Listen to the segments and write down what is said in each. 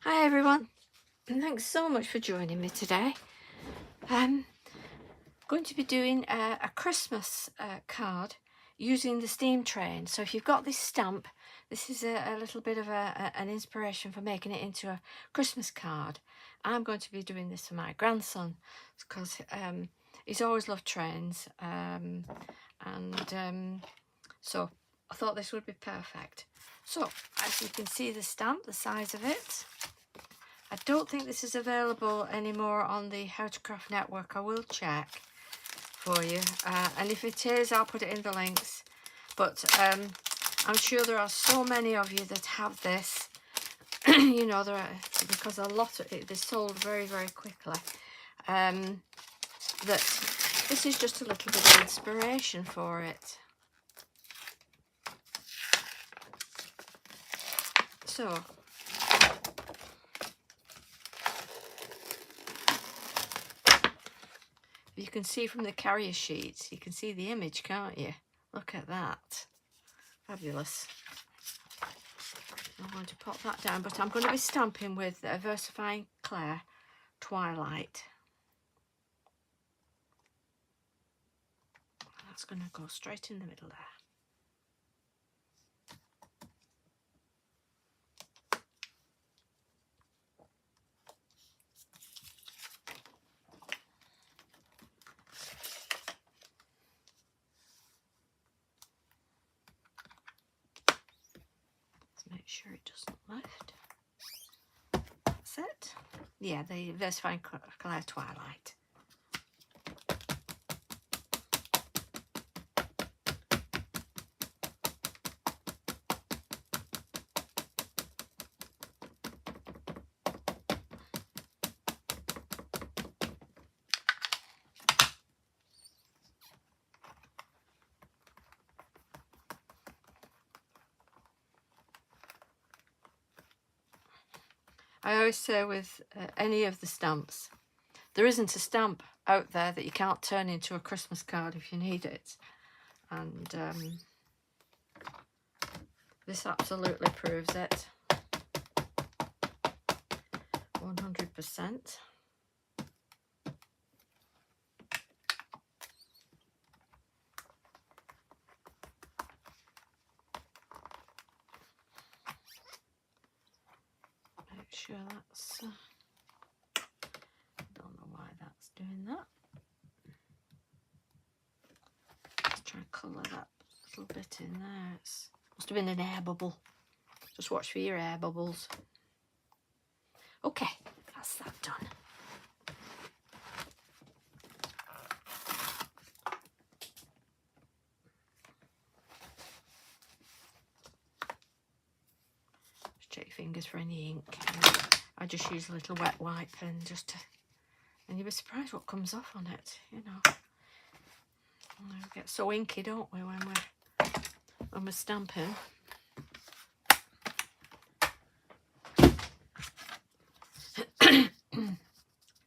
Hi everyone, and thanks so much for joining me today. I'm going to be doing a Christmas card using the steam train. So if you've got this stamp, this is a little bit of an inspiration for making it into a Christmas card. I'm going to be doing this for my grandson because he's always loved trains, so I thought this would be perfect. So as you can see the stamp, the size of it. I don't think this is available anymore on the How to Craft network. I will check for you, and if it is, I'll put it in the links. But I'm sure there are so many of you that have this. You know, there are, because a lot of it is sold very, very quickly. That this is just a little bit of inspiration for it. So. You can see from the carrier sheets, you can see the image, can't you? Look at that. Fabulous. I'm going to pop that down, but I'm going to be stamping with Versifying Clay Twilight. That's going to go straight in the middle there. Make sure it doesn't lift. That's it. Yeah, the Versifying Clay Twilight. I always say with any of the stamps, there isn't a stamp out there that you can't turn into a Christmas card if you need it. And this absolutely proves it. 100%. Make sure that's... don't know why that's doing that. Let's try and colour that little bit in there. It must have been an air bubble. Just watch for your air bubbles. Okay, that's that done. Just check your fingers for any ink. I just use a little wet wipe pen just to, and you'll be surprised what comes off on it, you know. We get so inky, don't we, when we're stamping.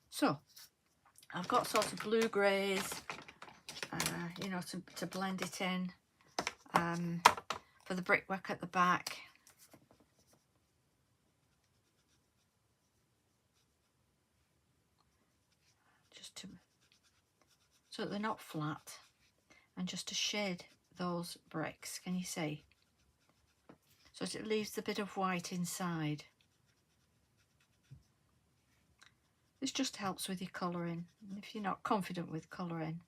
So I've got sort of blue greys, you know, to blend it in, for the brickwork at the back. Just to, so they're not flat, and just to shade those bricks, can you see? So it leaves a bit of white inside. This just helps with your colouring. If you're not confident with colouring,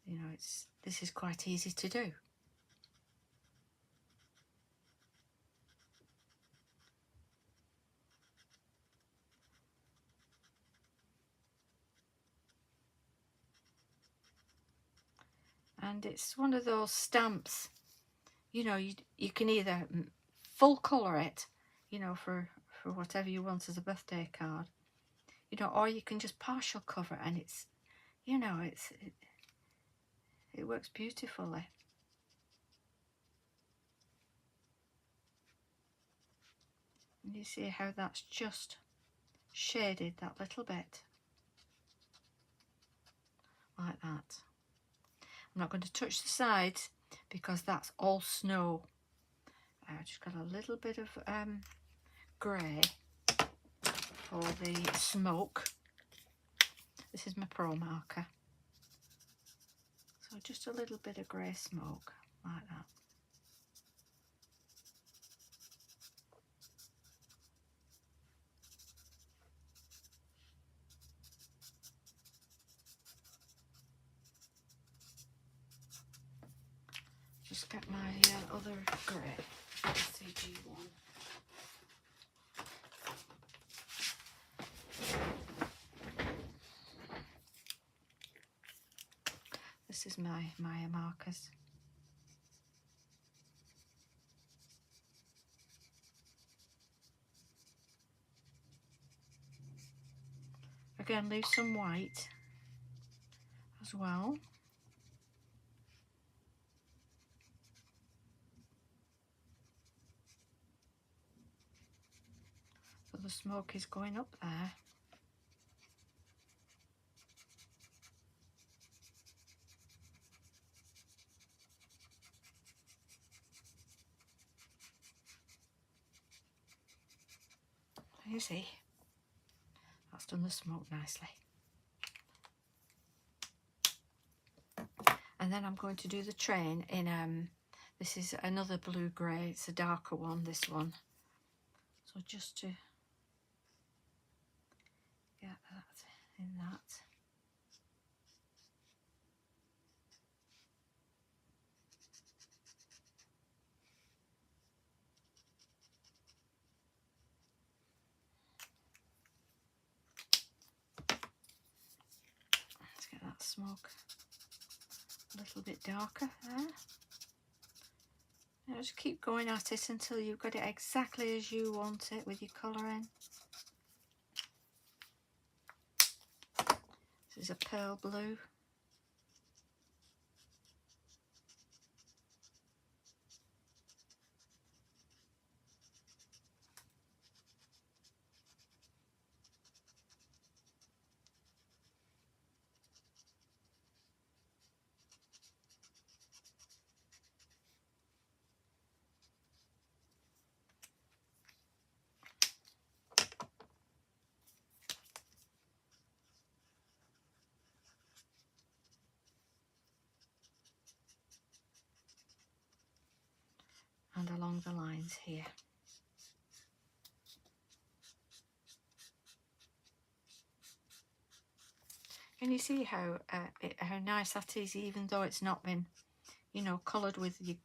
you know, this is quite easy to do. And it's one of those stamps, you know, you can either full colour it, you know, for whatever you want as a birthday card, you know, or you can just partial cover, and it's, you know, it works beautifully. And you see how that's just shaded that little bit like that. I'm not going to touch the sides because that's all snow. I've just got a little bit of grey for the smoke. This is my Pro marker. So just a little bit of grey smoke, like that. Just get my other grey, CG1. This is my Maya markers. Again, leave some white as well. So the smoke is going up there. You see, that's done the smoke nicely. And then I'm going to do the train in, this is another blue grey, it's a darker one, this one. So just to get that in that. Let's get that smoke a little bit darker there. Now just keep going at it until you've got it exactly as you want it with your colouring. This is a pearl blue. And along the lines here. And you see how nice that is, even though it's not been, you know, coloured with your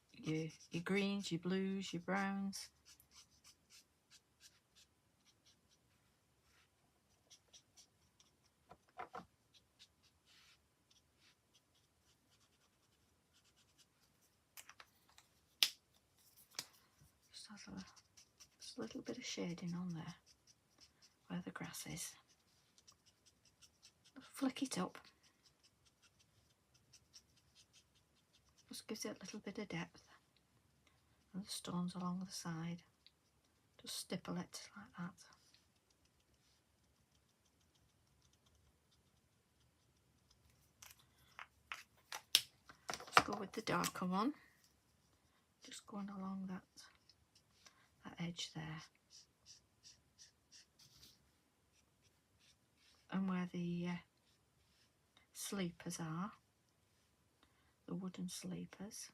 greens, your blues, your browns. Just a little bit of shading on there where the grass is. Flick it up. Just gives it a little bit of depth. And the stones along the side. Just stipple it like that. Let's go with the darker one. Just going along that edge there. And where the sleepers are, the wooden sleepers.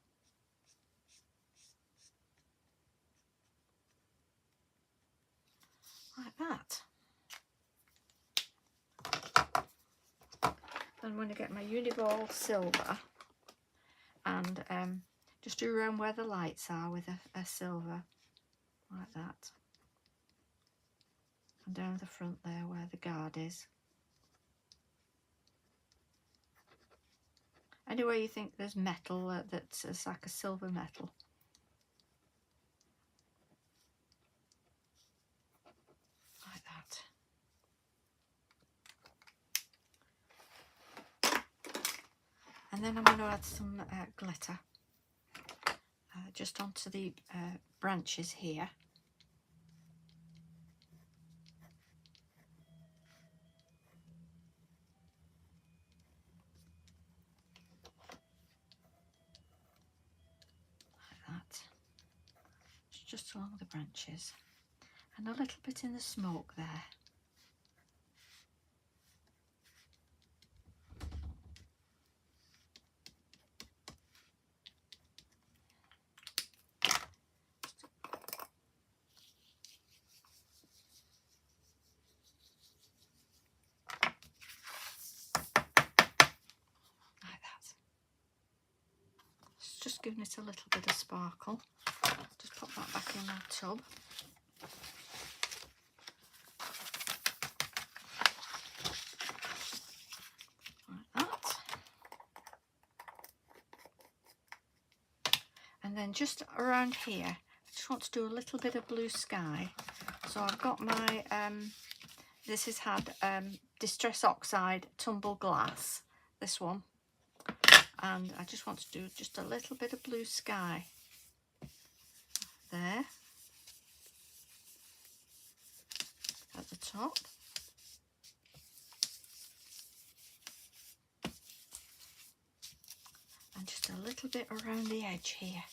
Like that. Then I'm going to get my Uniball silver and just do around where the lights are with a silver, like that. And down the front there where the guard is. Anywhere you think there's metal that's like a silver metal. Like that. And then I'm going to add some glitter just onto the branches here. just along the branches, and a little bit in the smoke there. Just giving it a little bit of sparkle. Just pop that back in that tub. Like that. And then just around here, I just want to do a little bit of blue sky. So I've got my, this has had Distress Oxide Tumble Glass, this one. And I just want to do just a little bit of blue sky there at the top, and just a little bit around the edge here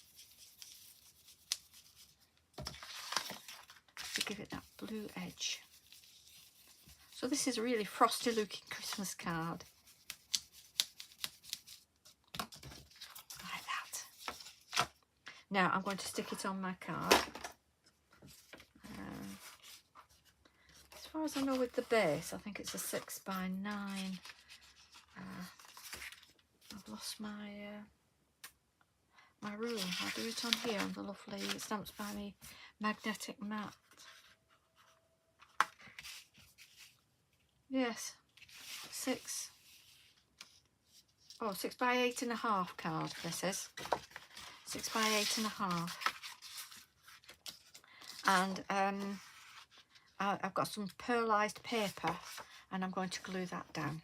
to give it that blue edge. So this is a really frosty looking Christmas card. Now I'm going to stick it on my card. As far as I know with the base, I think it's a 6x9. I've lost my my rule. I'll do it on here on the lovely Stamps by Me magnetic mat. Yes, 6. Oh, 6x8.5 card. This is 6x8.5, and I've got some pearlized paper, and I'm going to glue that down.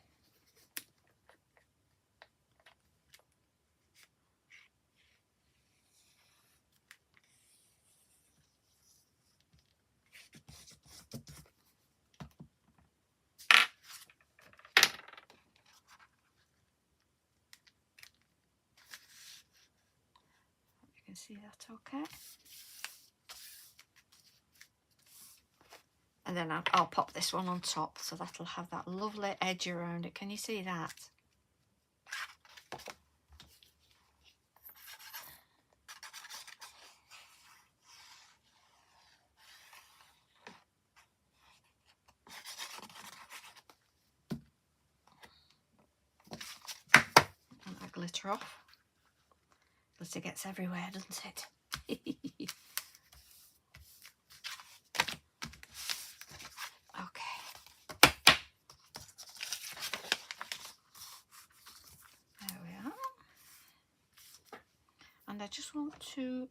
You can see that okay. And then I'll pop this one on top, so that'll have that lovely edge around it. Can you see that? And that glitter off. Glitter gets everywhere, doesn't it? I just want to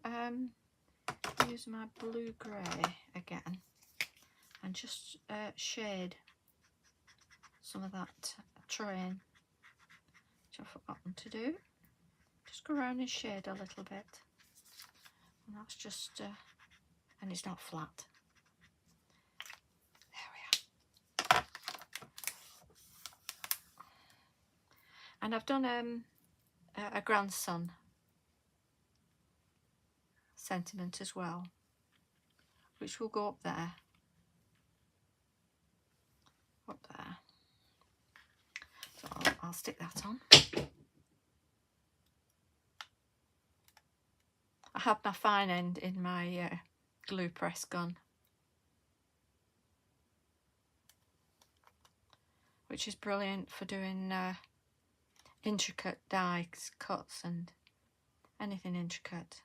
use my blue grey again and just shade some of that train, which I've forgotten to do. Just go around and shade a little bit, and that's just and it's not flat. There we are. And I've done a grandson sentiment as well, which will go up there, so I'll stick that on. I have my fine end in my glue press gun, which is brilliant for doing intricate die cuts and anything intricate.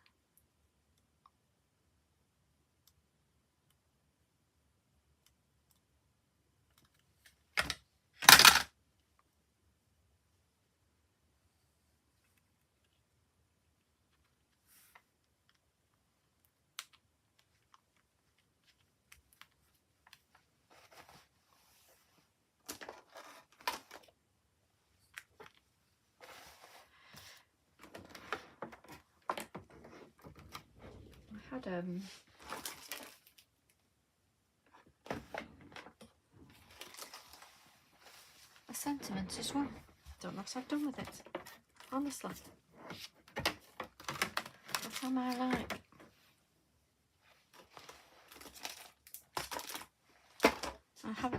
I had a sentiment as well. Don't know what I've done with it, honestly. That's how I like. I have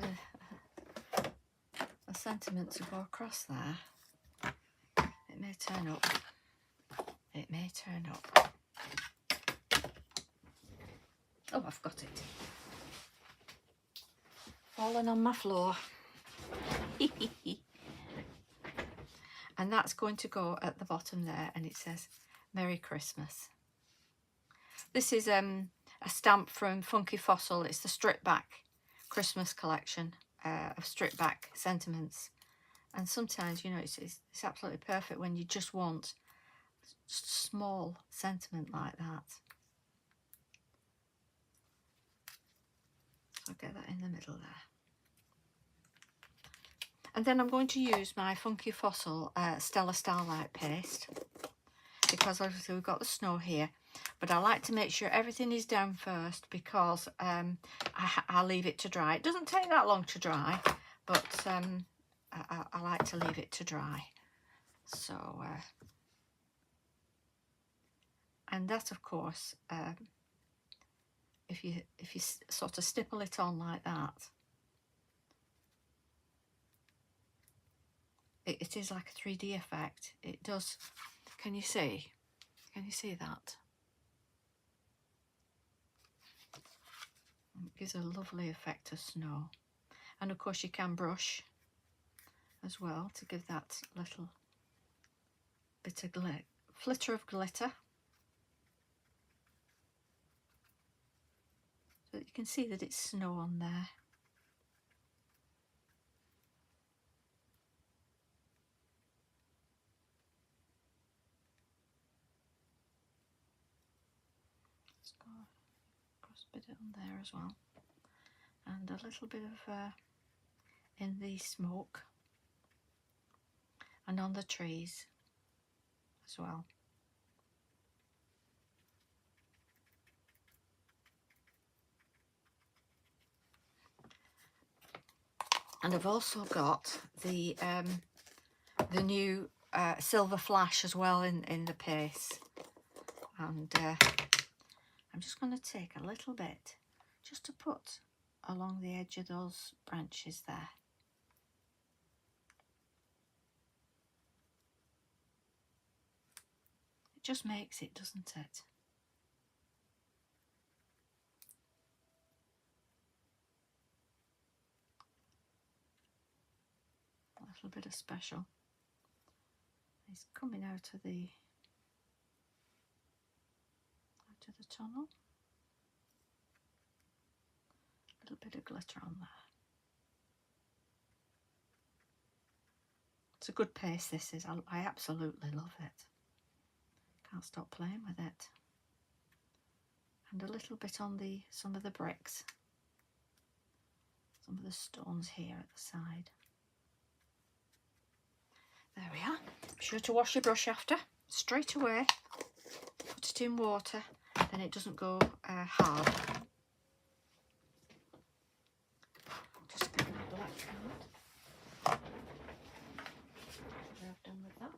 a sentiment to go across there. It may turn up. It may turn up. Oh, I've got it. Falling on my floor. And that's going to go at the bottom there, and it says Merry Christmas. This is a stamp from Funky Fossil. It's the stripped back Christmas collection of stripped back sentiments. And sometimes, you know, it's absolutely perfect when you just want just a small sentiment like that. So I'll get that in the middle there. And then I'm going to use my Funky Fossil Stella Starlight paste, because obviously we've got the snow here. But I like to make sure everything is down first, because I leave it to dry. It doesn't take that long to dry, but I like to leave it to dry. So, and that, of course, if you sort of stipple it on like that, it is like a 3D effect. It does. Can you see? Can you see that? It gives a lovely effect of snow. And of course you can brush as well to give that little bit of flitter of glitter. So that you can see that it's snow on there. Let's go across a bit on there as well. And a little bit of in the smoke and on the trees as well. And I've also got the new silver flash as well in the paste. And I'm just going to take a little bit just to put along the edge of those branches there. It just makes it, doesn't it? A little bit of special. It's coming out of the tunnel. A little bit of glitter on there. It's a good paste, this is. I absolutely love it. Can't stop playing with it. And a little bit on some of the bricks. Some of the stones here at the side. There we are. Be sure to wash your brush after, straight away. Put it in water, then it doesn't go hard. Just get my black card. What I've done with that.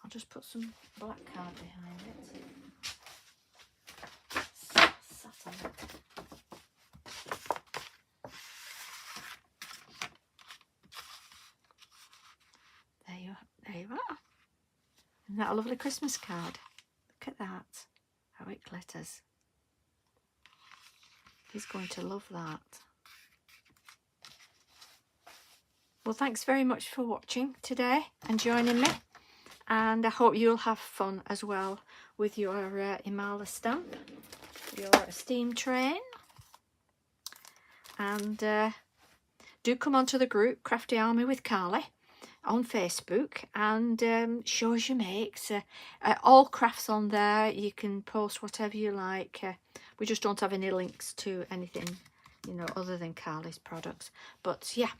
I'll just put some black card behind it. Sat on it. There you are. Isn't that a lovely Christmas card? Look at that, how it glitters. He's going to love that. Well, thanks very much for watching today and joining me. And I hope you'll have fun as well with your Imala stamp, your steam train. And do come onto the group Crafty Army with Carly on Facebook, and show us your makes. All crafts on there. You can post whatever you like. We just don't have any links to anything, you know, other than Carly's products. But yeah,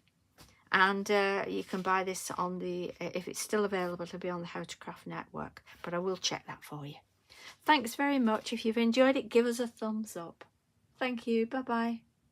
and you can buy this on the, if it's still available, it'll be on the How to Craft network, but I will check that for you. Thanks very much. If you've enjoyed it, give us a thumbs up. Thank you. Bye bye.